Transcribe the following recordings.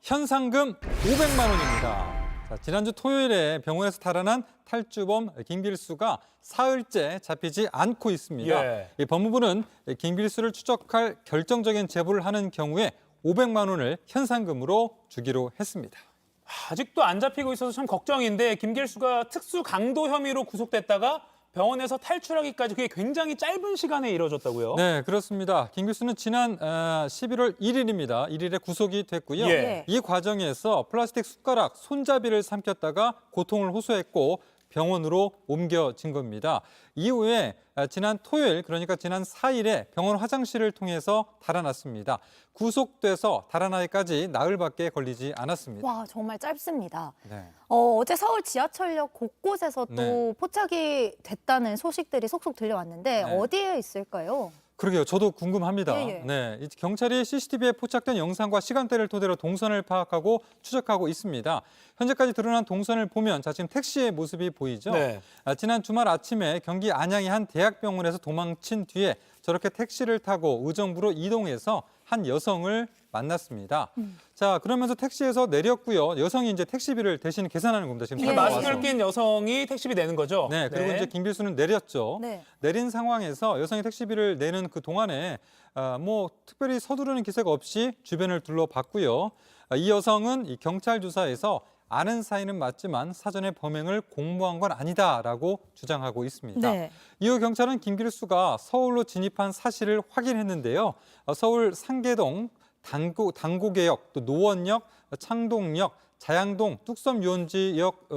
현상금 500만 원입니다. 자, 지난주 토요일에 병원에서 달아난 탈주범 김길수가 사흘째 잡히지 않고 있습니다. 예. 이 법무부는 김길수를 추적할 결정적인 제보를 하는 경우에 500만 원을 현상금으로 주기로 했습니다. 아직도 안 잡히고 있어서 참 걱정인데 김길수가 특수 강도 혐의로 구속됐다가 병원에서 탈출하기까지 그게 굉장히 짧은 시간에 이뤄졌다고요? 네, 그렇습니다. 김길수는 지난 11월 1일입니다. 1일에 구속이 됐고요. 예. 이 과정에서 플라스틱 숟가락, 손잡이를 삼켰다가 고통을 호소했고 병원으로 옮겨진 겁니다. 이후에 지난 토요일, 그러니까 지난 4일에 병원 화장실을 통해서 달아났습니다. 구속돼서 달아나기까지 나흘밖에 걸리지 않았습니다. 와, 정말 짧습니다. 네. 어제 서울 지하철역 곳곳에서 또 네. 포착이 됐다는 소식들이 속속 들려왔는데 네. 어디에 있을까요? 그러게요. 저도 궁금합니다. 예, 예. 네, 이 경찰이 CCTV에 포착된 영상과 시간대를 토대로 동선을 파악하고 추적하고 있습니다. 현재까지 드러난 동선을 보면 자 지금 택시의 모습이 보이죠? 네. 지난 주말 아침에 경기 안양의 한 대학병원에서 도망친 뒤에 저렇게 택시를 타고 의정부로 이동해서 한 여성을 만났습니다. 자, 그러면서 택시에서 내렸고요. 여성이 이제 택시비를 대신 계산하는 겁니다. 지금 예. 차가 와서. 마스크를 낀 여성이 택시비 내는 거죠? 네, 그리고 이제 김길수는 내렸죠. 네. 내린 상황에서 여성이 택시비를 내는 그 동안에 뭐 특별히 서두르는 기색 없이 주변을 둘러봤고요. 이 여성은 이 경찰 조사에서 아는 사이는 맞지만 사전에 범행을 공모한 건 아니다라고 주장하고 있습니다. 네. 이후 경찰은 김길수가 서울로 진입한 사실을 확인했는데요. 서울 상계동, 당고개역, 또 노원역, 창동역, 자양동, 뚝섬유원지역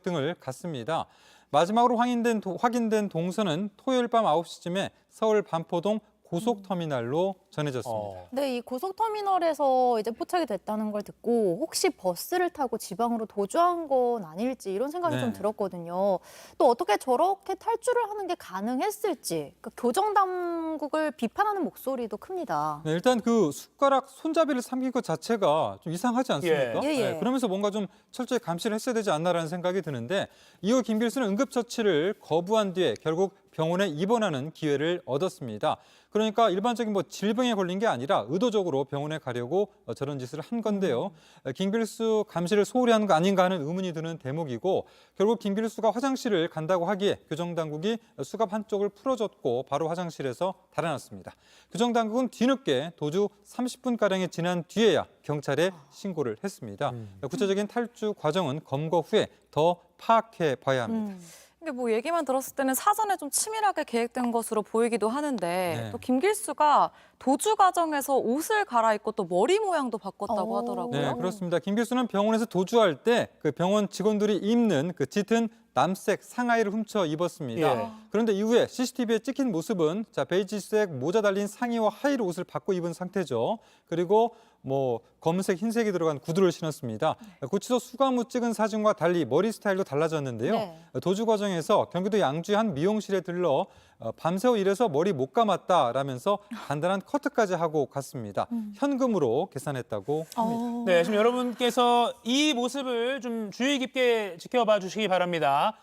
등을 갔습니다. 마지막으로 확인된 동선은 토요일 밤 9시쯤에 서울 반포동 고속터미널로 전해졌습니다. 네, 이 고속터미널에서 이제 포착이 됐다는 걸 듣고 혹시 버스를 타고 지방으로 도주한 건 아닐지 이런 생각이 네. 좀 들었거든요. 또 어떻게 저렇게 탈출을 하는 게 가능했을지 그 교정당국을 비판하는 목소리도 큽니다. 네, 일단 그 숟가락 손잡이를 삼킨 것 자체가 좀 이상하지 않습니까? 예, 예. 네, 그러면서 뭔가 좀 철저히 감시를 했어야 되지 않나라는 생각이 드는데 이후 김길수는 응급처치를 거부한 뒤에 결국 병원에 입원하는 기회를 얻었습니다. 그러니까 일반적인 뭐 질병에 걸린 게 아니라 의도적으로 병원에 가려고 저런 짓을 한 건데요. 김길수 감시를 소홀히 한 거 아닌가 하는 의문이 드는 대목이고 결국 김길수가 화장실을 간다고 하기에 교정당국이 수갑 한쪽을 풀어줬고 바로 화장실에서 달아났습니다. 교정당국은 뒤늦게 도주 30분가량이 지난 뒤에야 경찰에 신고를 했습니다. 구체적인 탈주 과정은 검거 후에 더 파악해 봐야 합니다. 근데 뭐 얘기만 들었을 때는 사전에 좀 치밀하게 계획된 것으로 보이기도 하는데 네. 또 김길수가 도주 과정에서 옷을 갈아입고 또 머리 모양도 바꿨다고 오. 하더라고요. 네, 그렇습니다. 김길수는 병원에서 도주할 때 그 병원 직원들이 입는 그 짙은 남색 상하이를 훔쳐 입었습니다. 예. 그런데 이후에 CCTV에 찍힌 모습은 자 베이지색 모자 달린 상의와 하의로 옷을 바꿔 입은 상태죠. 그리고 뭐 검은색, 흰색이 들어간 구두를 신었습니다. 구치소 수감 후 찍은 사진과 달리 머리 스타일도 달라졌는데요. 네. 도주 과정에서 경기도 양주의 한 미용실에 들러 밤새워 일해서 머리 못 감았다라면서 간단한 커트까지 하고 갔습니다. 현금으로 계산했다고 합니다. 네, 지금 여러분께서 이 모습을 좀 주의 깊게 지켜봐 주시기 바랍니다.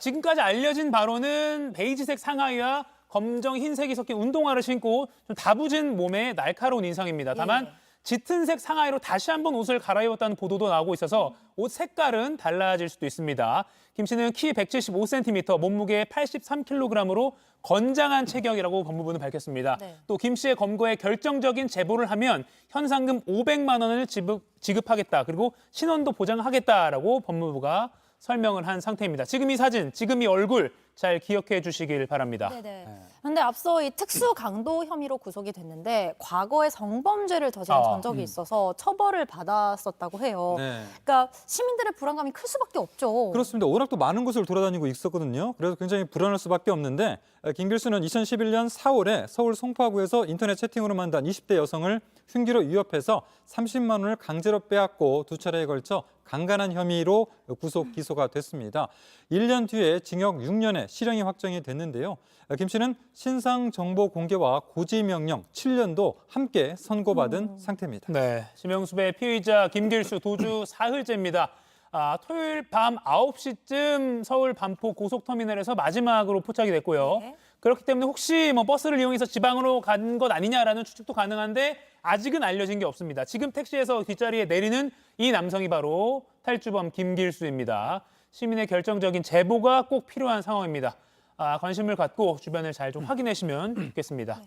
지금까지 알려진 바로는 베이지색 상하이와 검정 흰색이 섞인 운동화를 신고 좀 다부진 몸에 날카로운 인상입니다. 다만 짙은색 상하이로 다시 한번 옷을 갈아입었다는 보도도 나오고 있어서 옷 색깔은 달라질 수도 있습니다. 김 씨는 키 175cm, 몸무게 83kg으로 건장한 체격이라고 법무부는 밝혔습니다. 네. 또 김 씨의 검거에 결정적인 제보를 하면 현상금 500만 원을 지급하겠다. 그리고 신원도 보장하겠다라고 법무부가 설명을 한 상태입니다. 지금 이 사진, 지금 이 얼굴 잘 기억해 주시길 바랍니다. 네네. 그런데 앞서 이 특수 강도 혐의로 구속이 됐는데 과거에 성범죄를 저지른 전적이 있어서 처벌을 받았었다고 해요. 네. 그러니까 시민들의 불안감이 클 수밖에 없죠. 그렇습니다. 워낙 또 많은 곳을 돌아다니고 있었거든요. 그래서 굉장히 불안할 수밖에 없는데 김길수는 2011년 4월에 서울 송파구에서 인터넷 채팅으로 만난 20대 여성을 흉기로 위협해서 30만 원을 강제로 빼앗고 두 차례에 걸쳐 강간한 혐의로 구속 기소가 됐습니다. 1년 뒤에 징역 6년의 실형이 확정이 됐는데요. 김 씨는 신상 정보 공개와 고지 명령 7년도 함께 선고받은 상태입니다. 네, 지명수배 피의자 김길수 도주 사흘째입니다. 토요일 밤 9시쯤 서울 반포 고속터미널에서 마지막으로 포착이 됐고요. 네. 그렇기 때문에 혹시 뭐 버스를 이용해서 지방으로 간 것 아니냐라는 추측도 가능한데 아직은 알려진 게 없습니다. 지금 택시에서 뒷자리에 내리는 이 남성이 바로 탈주범 김길수입니다. 시민의 결정적인 제보가 꼭 필요한 상황입니다. 관심을 갖고 주변을 잘 좀 확인하시면 좋겠습니다.